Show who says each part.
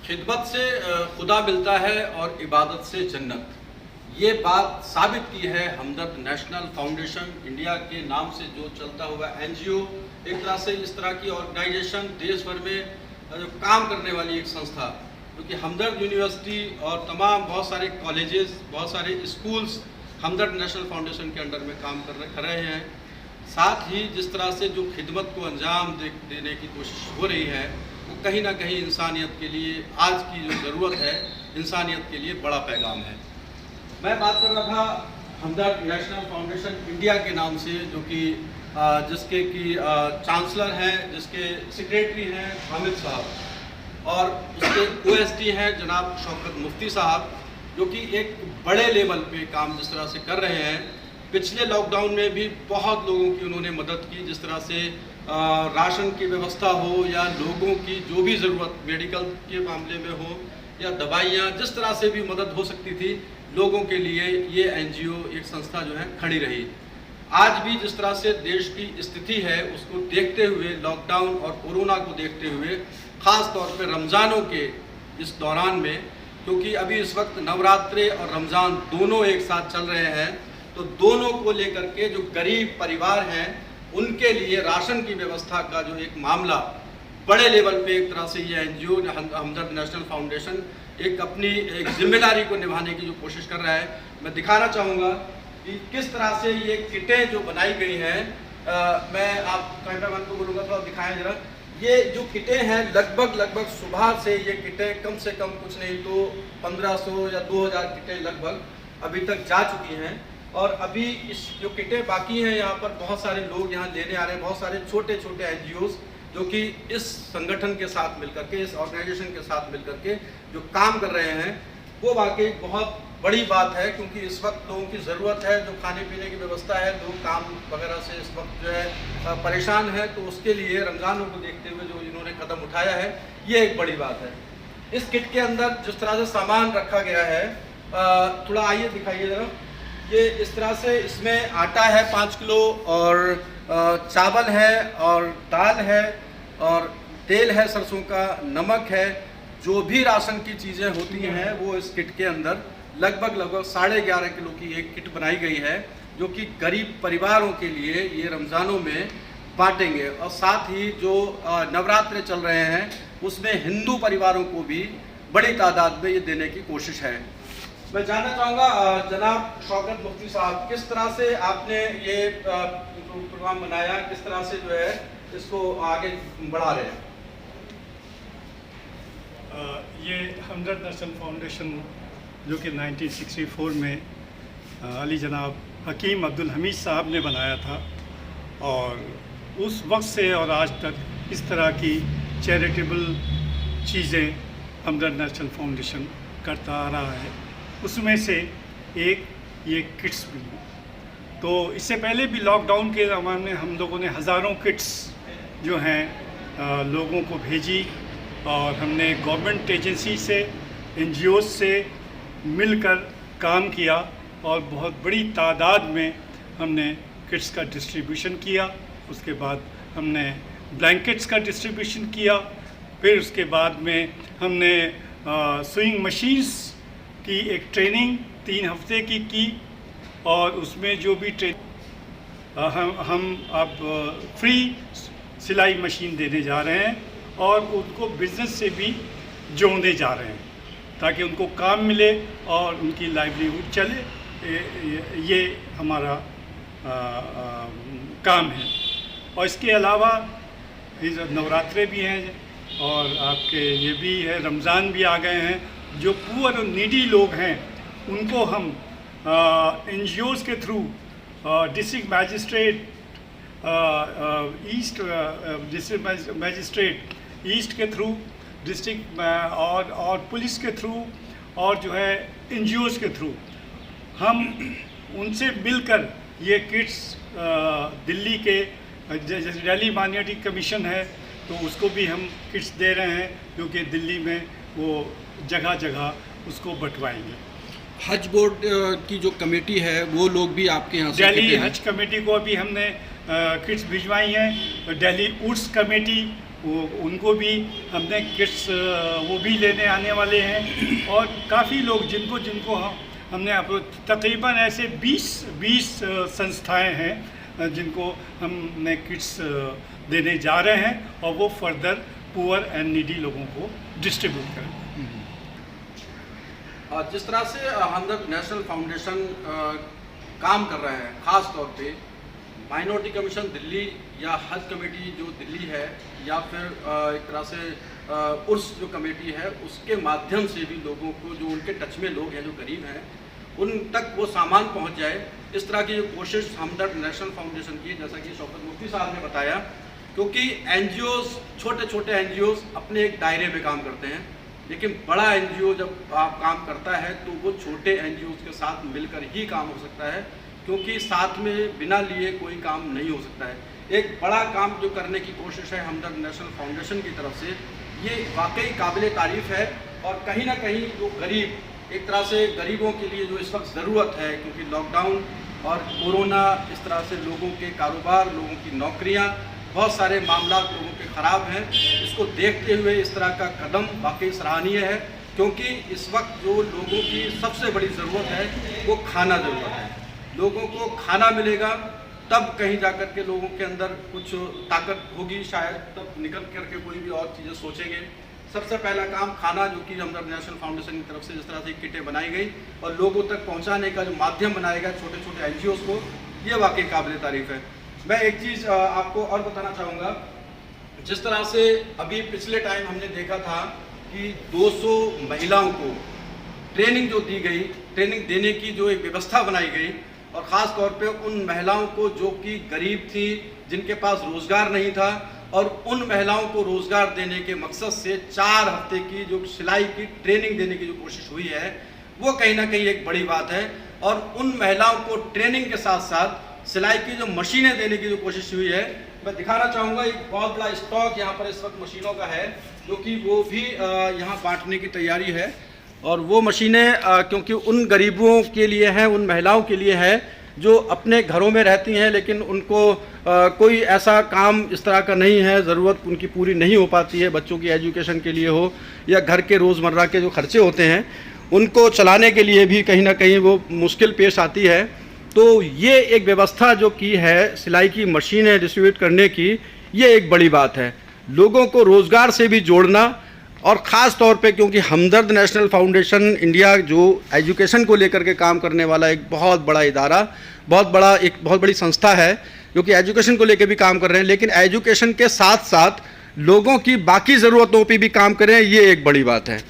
Speaker 1: खिदमत से खुदा मिलता है और इबादत से जन्नत। ये बात साबित की है हमदर्द नेशनल फाउंडेशन इंडिया के नाम से जो चलता हुआ एनजीओ, एक तरह से इस तरह की ऑर्गेनाइजेशन देश भर में जो काम करने वाली एक संस्था, क्योंकि हमदर्द यूनिवर्सिटी और तमाम बहुत सारे कॉलेजेस, बहुत सारे स्कूल्स हमदर्द नेशनल फाउंडेशन के अंडर में काम कर रहे हैं। साथ ही जिस तरह से जो खिदमत को अंजाम देने की कोशिश हो रही है, वो कहीं ना कहीं इंसानियत के लिए, आज की जो ज़रूरत है इंसानियत के लिए बड़ा पैगाम है। मैं बात कर रहा था हमदर्द नेशनल फाउंडेशन इंडिया के नाम से, जो कि जिसके की चांसलर हैं, जिसके सेक्रेटरी हैं हामिद साहब, और उसके ओएसडी हैं जनाब शौकत मुफ्ती साहब, जो कि एक बड़े लेवल पे काम जिस तरह से कर रहे हैं। पिछले लॉकडाउन में भी बहुत लोगों की उन्होंने मदद की, जिस तरह से राशन की व्यवस्था हो या लोगों की जो भी ज़रूरत मेडिकल के मामले में हो या दवाइयाँ, जिस तरह से भी मदद हो सकती थी लोगों के लिए ये एनजीओ, एक संस्था जो है खड़ी रही। आज भी जिस तरह से देश की स्थिति है उसको देखते हुए, लॉकडाउन और कोरोना को देखते हुए, ख़ास तौर पे रमज़ानों के इस दौरान में, क्योंकि अभी इस वक्त नवरात्रे और रमज़ान दोनों एक साथ चल रहे हैं, तो दोनों को लेकर के जो गरीब परिवार हैं उनके लिए राशन की व्यवस्था का जो एक मामला बड़े लेवल पे, एक तरह से ये एनजीओ हमदर्द नेशनल फाउंडेशन एक अपनी एक जिम्मेदारी को निभाने की जो कोशिश कर रहा है। मैं दिखाना चाहूँगा कि किस तरह से ये किटें जो बनाई गई हैं, मैं आप कैमरामैन को बोलूँगा थोड़ा दिखाएं जरा। ये जो किटें हैं लगभग सुबह से ये किटें कम से कम कुछ नहीं तो 1500 या 2000 किटें लगभग अभी तक जा चुकी हैं, और अभी इस जो किटें बाकी हैं यहाँ पर बहुत सारे लोग यहाँ लेने आ रहे हैं। बहुत सारे छोटे छोटे एनजीओज जो कि इस संगठन के साथ मिलकर के, इस ऑर्गेनाइजेशन के साथ मिलकर के जो काम कर रहे हैं, वो वाकई बहुत बड़ी बात है, क्योंकि इस वक्त लोगों की ज़रूरत है, जो खाने पीने की व्यवस्था है, लोग काम वगैरह से इस वक्त जो है परेशान है, तो उसके लिए रमज़ानों को देखते हुए जो इन्होंने कदम उठाया है, ये एक बड़ी बात है। इस किट के अंदर जिस तरह से सामान रखा गया है, थोड़ा आइए दिखाइए ज़रा। ये इस तरह से इसमें आटा है 5 किलो, और चावल है, और दाल है, और तेल है सरसों का, नमक है, जो भी राशन की चीज़ें होती हैं वो इस किट के अंदर लगभग 11.5 किलो की एक किट बनाई गई है, जो कि गरीब परिवारों के लिए ये रमज़ानों में बांटेंगे। और साथ ही जो नवरात्रे चल रहे हैं उसमें हिंदू परिवारों को भी बड़ी तादाद में ये देने की कोशिश है। मैं जानना चाहूँगा जनाब शौकत मुफ्ती साहब, किस तरह से आपने ये प्रोग्राम बनाया, किस तरह से जो है इसको आगे बढ़ा रहे हैं?
Speaker 2: ये हमदर्द नेशनल फाउंडेशन जो कि 1964 में अली जनाब हकीम अब्दुल हमीद साहब ने बनाया था, और उस वक्त से और आज तक इस तरह की चैरिटेबल चीज़ें हमदर्द नेशनल फाउंडेशन करता आ रहा है। उसमें से एक ये किट्स भी हैं। तो इससे पहले भी लॉकडाउन के ज़माने में हम लोगों ने हज़ारों किट्स जो हैं लोगों को भेजी, और हमने गवर्नमेंट एजेंसी से, एनजीओ से मिलकर काम किया, और बहुत बड़ी तादाद में हमने किट्स का डिस्ट्रीब्यूशन किया। उसके बाद हमने ब्लैंकेट्स का डिस्ट्रीब्यूशन किया। फिर उसके बाद में हमने स्विंग मशीन्स की एक ट्रेनिंग 3 हफ्ते की, और उसमें जो भी हम अब फ्री सिलाई मशीन देने जा रहे हैं, और उनको बिज़नेस से भी जोड़ने जा रहे हैं, ताकि उनको काम मिले और उनकी लाइवलीहुड चले। ये हमारा काम है। और इसके अलावा नवरात्रे भी हैं, और आपके ये भी है, रमज़ान भी आ गए हैं। जो पुअर और नीडी लोग हैं उनको हम एनजीओज़ के through district magistrate east, district magistrate east के थ्रू, डिस्ट्रिक्ट और पुलिस के थ्रू, और जो है एनजीओज़ के थ्रू हम उनसे मिलकर ये किट्स दिल्ली के, जैसे दिल्ली माइनॉरिटी कमीशन है तो उसको भी हम किट्स दे रहे हैं, क्योंकि दिल्ली में वो जगह जगह उसको बंटवाएंगे।
Speaker 1: हज बोर्ड की जो कमेटी है वो लोग भी आपके यहाँ से?
Speaker 2: दिल्ली हज कमेटी को भी हमने किट्स भिजवाई हैं। दिल्ली उर्स कमेटी वो उनको भी हमने किट्स वो भी लेने आने वाले हैं। और काफ़ी लोग जिनको जिनको हमने तकरीबन ऐसे 20 संस्थाएं हैं जिनको हमने किट्स देने जा रहे हैं और वो फर्दर पुअर एंड नीडी लोगों को डिस्ट्रीब्यूट करें।
Speaker 1: जिस तरह से हमदर्द नेशनल फाउंडेशन काम कर रहा है, ख़ास तौर पे माइनॉरिटी कमीशन दिल्ली या हज कमेटी जो दिल्ली है या फिर एक तरह से उर्स जो कमेटी है उसके माध्यम से भी लोगों को जो उनके टच में लोग हैं जो गरीब हैं उन तक वो सामान पहुंच जाए, इस तरह की जो कोशिश हमदर्द नेशनल फाउंडेशन की, जैसा कि शौकत मुफ्ती साहब ने बताया, क्योंकि एनजीओज छोटे छोटे एनजीओज अपने एक दायरे में काम करते हैं, लेकिन बड़ा एनजीओ जब आप काम करता है तो वो छोटे एनजीओज के साथ मिलकर ही काम हो सकता है, क्योंकि साथ में बिना लिए कोई काम नहीं हो सकता है। एक बड़ा काम जो करने की कोशिश है हमदर्द नेशनल फाउंडेशन की तरफ से, ये वाकई काबिल तारीफ़ है। और कहीं ना कहीं जो गरीब, एक तरह से गरीबों के लिए जो इस वक्त ज़रूरत है, क्योंकि लॉकडाउन और कोरोना, इस तरह से लोगों के कारोबार, लोगों की नौकरियां, बहुत सारे मामला लोगों के ख़राब हैं, इसको देखते हुए इस तरह का कदम वाकई सराहनीय है, क्योंकि इस वक्त जो लोगों की सबसे बड़ी ज़रूरत है वो खाना ज़रूरत है। लोगों को खाना मिलेगा तब कहीं जाकर के लोगों के अंदर कुछ ताकत होगी, शायद तब निकल करके कोई भी और चीज़ें सोचेंगे। सबसे पहला काम खाना, जो कि हमदर्द नेशनल फाउंडेशन की तरफ से जिस तरह से किटें बनाई गई और लोगों तक पहुंचाने का जो माध्यम बनाया गया छोटे छोटे एनजीओज को, ये वाकई काबिल तारीफ़ है। मैं एक चीज़ आपको और बताना चाहूँगा, जिस तरह से अभी पिछले टाइम हमने देखा था कि 200 महिलाओं को ट्रेनिंग जो दी गई, ट्रेनिंग देने की जो एक व्यवस्था बनाई गई, और ख़ास तौर पे उन महिलाओं को जो कि गरीब थी, जिनके पास रोज़गार नहीं था, और उन महिलाओं को रोज़गार देने के मकसद से 4 हफ्ते की जो सिलाई की ट्रेनिंग देने की जो कोशिश हुई है, वो कहीं ना कहीं एक बड़ी बात है। और उन महिलाओं को ट्रेनिंग के साथ साथ सिलाई की जो मशीनें देने की जो कोशिश हुई है, मैं दिखाना चाहूँगा। एक बहुत बड़ा स्टॉक यहाँ पर इस वक्त मशीनों का है, जो कि वो भी यहाँ बांटने की तैयारी है। और वो मशीनें क्योंकि उन गरीबों के लिए हैं, उन महिलाओं के लिए है जो अपने घरों में रहती हैं, लेकिन उनको कोई ऐसा काम इस तरह का नहीं है, ज़रूरत उनकी पूरी नहीं हो पाती है, बच्चों की एजुकेशन के लिए हो या घर के रोज़मर्रा के जो खर्चे होते हैं उनको चलाने के लिए भी कहीं ना कहीं वो मुश्किल पेश आती है। तो ये एक व्यवस्था जो की है सिलाई की मशीनें डिस्ट्रीब्यूट करने की, ये एक बड़ी बात है। लोगों को रोज़गार से भी जोड़ना, और ख़ास तौर पे क्योंकि हमदर्द नेशनल फाउंडेशन इंडिया जो एजुकेशन को लेकर के काम करने वाला एक बहुत बड़ा इदारा, एक बहुत बड़ी संस्था है जो कि एजुकेशन को लेकर भी काम कर रहे हैं, लेकिन एजुकेशन के साथ साथ लोगों की बाकी ज़रूरतों पे भी काम कर रहे हैं, ये एक बड़ी बात है।